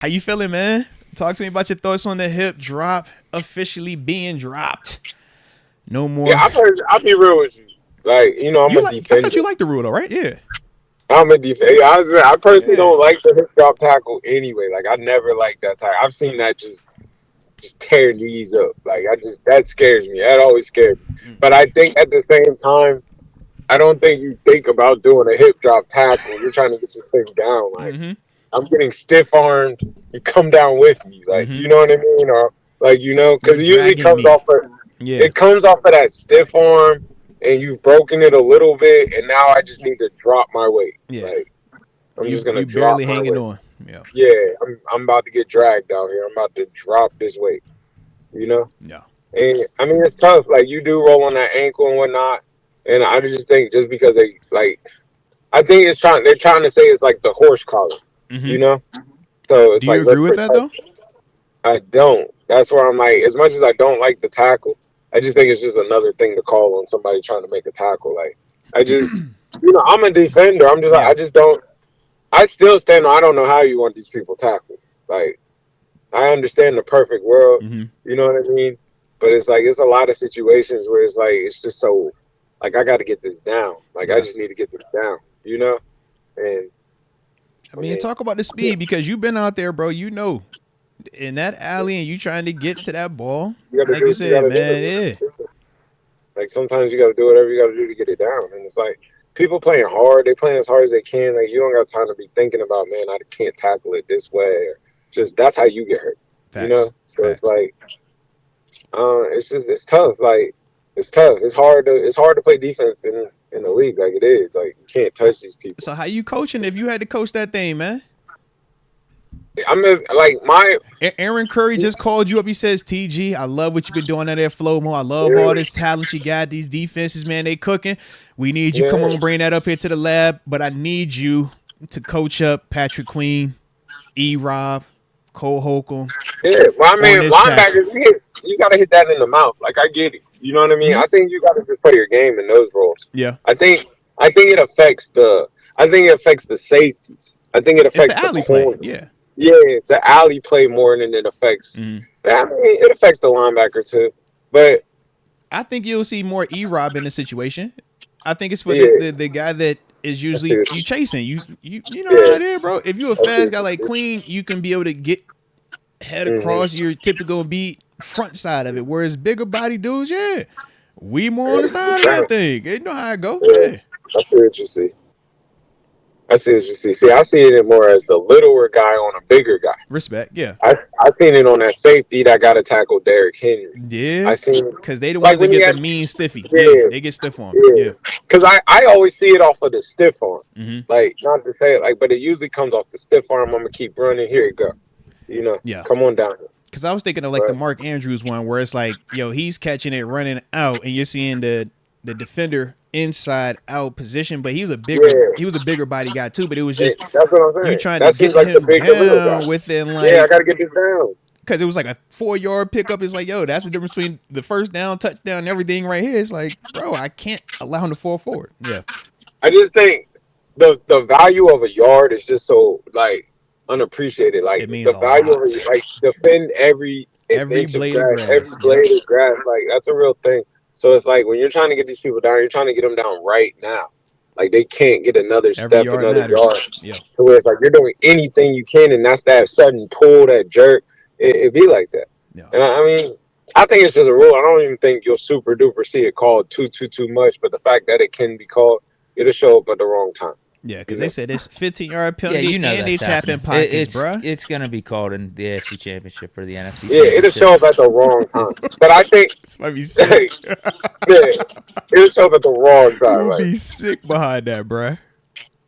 How you feeling, man? Talk to me about your thoughts on the hip drop officially being dropped. No more. Yeah, I'll be real with you. Like, I'm You a like? I thought defender. you liked the rule, though, right? Yeah. I'm a defender. I personally Yeah. don't like the hip drop tackle anyway. Like, I never liked that tackle. I've seen that just tear knees up. Like, that scares me. That always scares me. But I think at the same time, I don't think you think about doing a hip drop tackle. You're trying to get this thing down. Like, Mm-hmm. I'm getting stiff armed. You come down with me. Like, Mm-hmm. you know what I mean? Or like, You're because it usually dragging comes me. off of Yeah. it comes off of that stiff arm, and you've broken it a little bit, and now I just need to drop my weight. Yeah. Like, I'm You just gonna you drop barely my hanging weight. on. Yeah. Yeah, I'm about to get dragged out here. I'm about to drop this weight. You know, Yeah. and I mean it's tough. Like you do roll on that ankle and whatnot, and I just think just because they like, I think they're trying to say it's like the horse collar. Mm-hmm. You know, so Do it's you like agree let's with that protect. though? I don't. That's where I'm like, as much as I don't like the tackle, I just think it's just another thing to call on somebody trying to make a tackle. Like, I just, I'm a defender. Yeah. I just don't. I still stand. I don't know how you want these people tackled. Like, I understand the perfect world. Mm-hmm. You know what I mean? But it's like it's a lot of situations where it's like it's just so like I got to get this down. Like I Yeah. just need to get this down. You know? And I I mean, mean, talk about the speed because you've been out there, bro. You know, in that alley and you trying to get to that ball, like you you said, gotta do man. Yeah. it. Like sometimes you got to do whatever you got to do to get it down, and it's like people playing hard. They playing as hard as they can. Like you don't got time to be thinking about, man, I can't tackle it this way. Or just that's how you get hurt. You Facts. know. So it's Facts. like, it's tough. Like it's tough. It's hard to play defense in the league like it is. Like you can't touch these people. So how you coaching if you had to coach that thing, man? Like my Aaron Curry just called you up. He says, TG, I love what you've been doing out there, Flomo. I love yeah, all this talent you got. These defenses, man, they cooking. We need you. Come yeah, on, bring that up here to the lab. But I need you to coach up Patrick Queen, E-Rob, Cole Holcomb yeah. Well, I on mean, this tackle. linebackers, you got to hit that in the mouth. Like I get it. You know what I mean? Mm-hmm. I think you got to just play your game in those roles. Yeah. I think it affects the safeties. I think it It's the affects the alley play. corner. Yeah. Yeah, it's an alley play more than it affects. Mm-hmm. I mean, it affects the linebacker too. But I think you'll see more E-Rob in the situation. I think it's for yeah, the guy that is I see usually what you chasing. You know how yeah, it is, bro. If you're a I see fast what guy like you Queen, you can be able to get head hmm across. You're typically gonna be front side of it. Whereas bigger body dudes, yeah, we more on the side of that thing. You know how it go. Yeah, Yeah. I see what you see. I see what you see. See, I see it more as the littler guy on a bigger guy. Respect. Yeah. I seen it on that safety that got to tackle Derrick Henry. Yeah. I seen Cause they the like ones that when he get the had mean stiffy. Yeah, yeah, they get stiff on. yeah. Yeah. Because I always see it off of the stiff arm. Mm-hmm. Like not to say it like, but it usually comes off the stiff arm. I'm gonna keep running. Here you go. Yeah. Come on down here. Cause I was thinking of like the But Mark Andrews one where it's like, yo, he's catching it running out, and you're seeing the defender inside out position, but he was yeah, a bigger body guy too. But it was just that's what I'm you saying. trying to That seems get like the him big, the little guy. down within Yeah, I like gotta get this down. because it was like a 4-yard pickup. It's like, yo, that's the difference between the first down, touchdown, and everything right here. It's like, bro, I can't allow him to fall forward. Yeah. I just think the value of a yard is just so like unappreciated. Like It means the a value of lot. it, like defend every Every inch of blade of grass, grass. every Yep. blade of grass. Like that's a real thing. So it's like when you're trying to get these people down, you're trying to get them down right now. Like they can't get another Every step, yard another matters. yard. Yep. To where it's like you're doing anything you can, and that's that sudden pull, that jerk. It be like that. Yeah. And I mean, I think it's just a rule. I don't even think you'll super duper see it called too much. But the fact that it can be called, it'll show up at the wrong time. Yeah, because You they know? said it's 15-yard Yeah, penalties you know and they that's tap in happening. pockets, bruh. It's gonna be called in the AFC Championship or the NFC Yeah, it'll show up Championship. at the wrong time. It's But I think, This might be sick. yeah, it'll show up at the wrong You time. will Like, be sick behind that, bruh.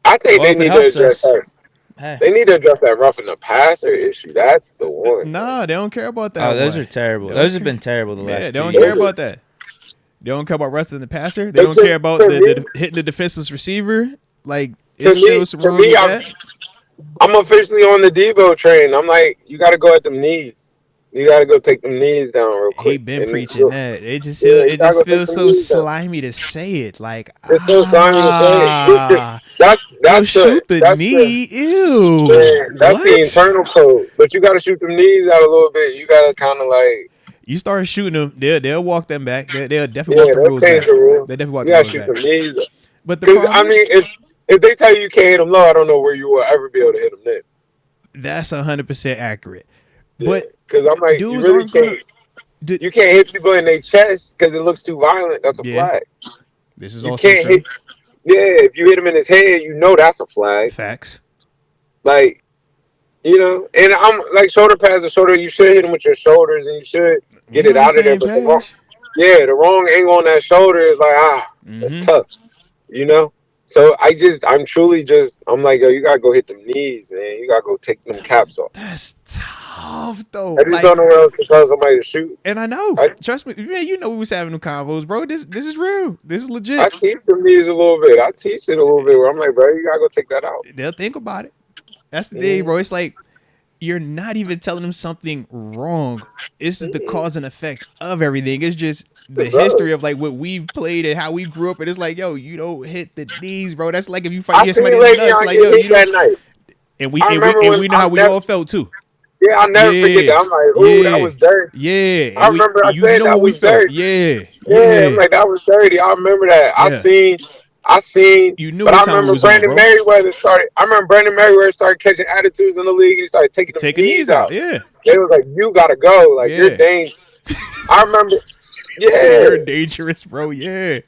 I think well, they if it need to helps address us, that. hey. They need to address that roughing the passer issue. That's the one. Nah, they don't care about that. Oh, those one. are terrible. They Those don't have been terrible the Yeah, they last 2 don't years. care about that. They don't care about wrestling the passer. They But don't care about to the me, hitting the defenseless receiver. Like, to it's still me, some to rules me, with that. I'm officially on the Debo train. I'm like, you got to go at them knees. You gotta go take them knees down real quick. He been And preaching that. It just yeah, you it gotta just go take feels them so knees down. slimy to say it. Like It's so slimy to say it. yo, That's shoot the the knee. Ew. yeah, that's the What? internal code. But you gotta shoot them knees out a little bit. You gotta kind of like You start shooting them, they'll walk them back. They'll definitely yeah, walk the they'll rules change back. the rule. They definitely walk You the gotta rules shoot back. them knees. But the Because I problem, mean, if they tell you can't hit them low, I don't know where you will ever be able to hit them then. that's 100% accurate. Yeah. But Because I'm like, you dudes really aren't gonna. can't. You can't hit people in their chest because it looks too violent. That's a Yeah, flag. this is You also can't true. hit. Yeah, if you hit him in his head, you know that's a flag. Facts. Like, you know, and I'm like shoulder pads are shoulder. You should hit him with your shoulders, and you should get We it on the out of there. same But page. the wrong angle on that shoulder is like that's Mm-hmm. tough. You know. So I'm like, yo, you gotta go hit them knees, man. You gotta go take them caps off. That's tough though. I just Like, don't know where else to tell somebody to shoot. and I know. I, Trust me, man. You know we was having them convos, bro. This is real. This is I legit. teach them knees a little bit. I teach it a little bit where I'm like, bro, you gotta go take that out. They'll think about it. That's the thing, bro. It's like you're not even telling them something wrong. This is the cause and effect of everything. It's just the history of like what we've played and how we grew up. And it's like, yo, you don't hit the knees, bro. That's like if you I hit seen somebody in the Lady nuts, Young like, get yo, hit you that don't. night. And I remember we know how we all felt too. Yeah, I'll never forget that. I'm like, ooh, that was dirty. Yeah. I remember I you said know that how we was felt. dirty. Yeah. Yeah, I'm like, that was dirty. I remember that. Yeah. I seen, You knew but what I time it remember was on, bro. I remember Brandon Merriweather started catching attitudes in the league and he started taking them knees out. Yeah. They was like, you gotta go. Like, you're dangerous. I remember, So yeah. you're dangerous, bro. Yeah.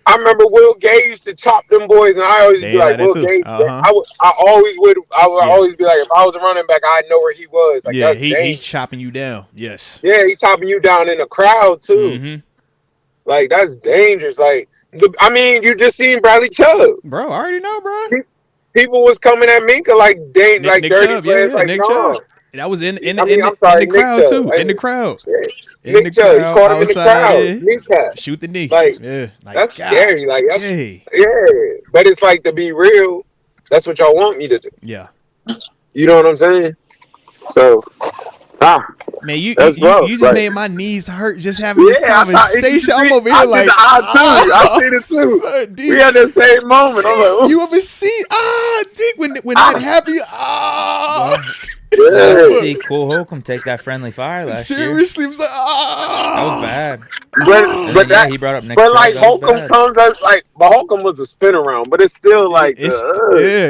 I remember Will Gay used to chop them boys, and I always be like, Will Gay. I would always be like, if I was a running back, I'd know where he was. Like, Yeah, that's he dangerous. chopping you down. Yes. Yeah, he chopping you down in the crowd too. Mm-hmm. Like, that's dangerous. Like, I mean, you just seen Bradley Chubb. Bro, I already know, bro. People was coming at Minka like Nick dirty Chubb, players. yeah, like, Nick no. Chubb. That was in the Nick crowd Chubb. too. In the crowd. Yeah. In Nick the Chubb, he crowd, caught him in the outside, crowd. yeah. Kneecap. Shoot the knee. Like, yeah. Like, that's God. scary. Like, that's yeah. But it's like, to be real, that's what y'all want me to do. Yeah. You know what I'm saying? So, man, you rough, just made my knees hurt just having this conversation. I'm over here like, I seen it too. Son, we had the same moment. I'm like, ooh. You ever seen Deke when that happened? Yeah. See Cool Holcomb take that friendly fire last year. Seriously, it was like, that was bad. But he brought up Nick but Chubb, like Holcomb comes as like, but Holcomb was a spin around, but it's still like, it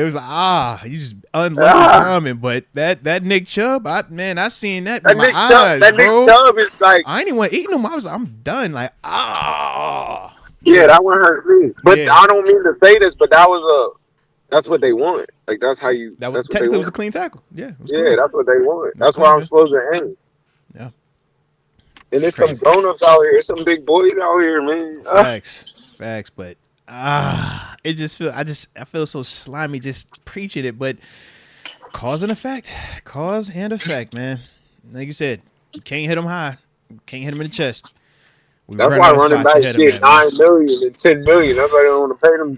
was like, you just unlucky timing. But that Nick Chubb, I seen that with my eyes, that bro. Nick Chubb is like, I ain't even want to eat him. I'm done. Like, yeah, that one hurt me. But I don't mean to say this, but that's what they want. Like, that's how you. That was technically it was a clean tackle. Yeah. Yeah, that's what they want. That's why I'm supposed to aim. Yeah. And there's some grown-ups out here, some big boys out here, man. Facts, but it just I feel so slimy just preaching it, but cause and effect, man. Like you said, you can't hit them high, can't hit them in the chest. That's why running backs get $9 million and $10 million. That's why they don't want to pay them.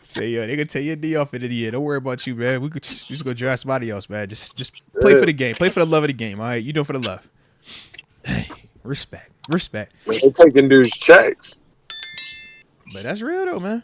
Say, yo, they gonna take your knee off in the year. Don't worry about you, man. We could just go draft somebody else, man. Just play for the game. Play for the love of the game. All right, you do it for the love. Hey, respect. Man, they're taking dudes checks. But that's real though, man.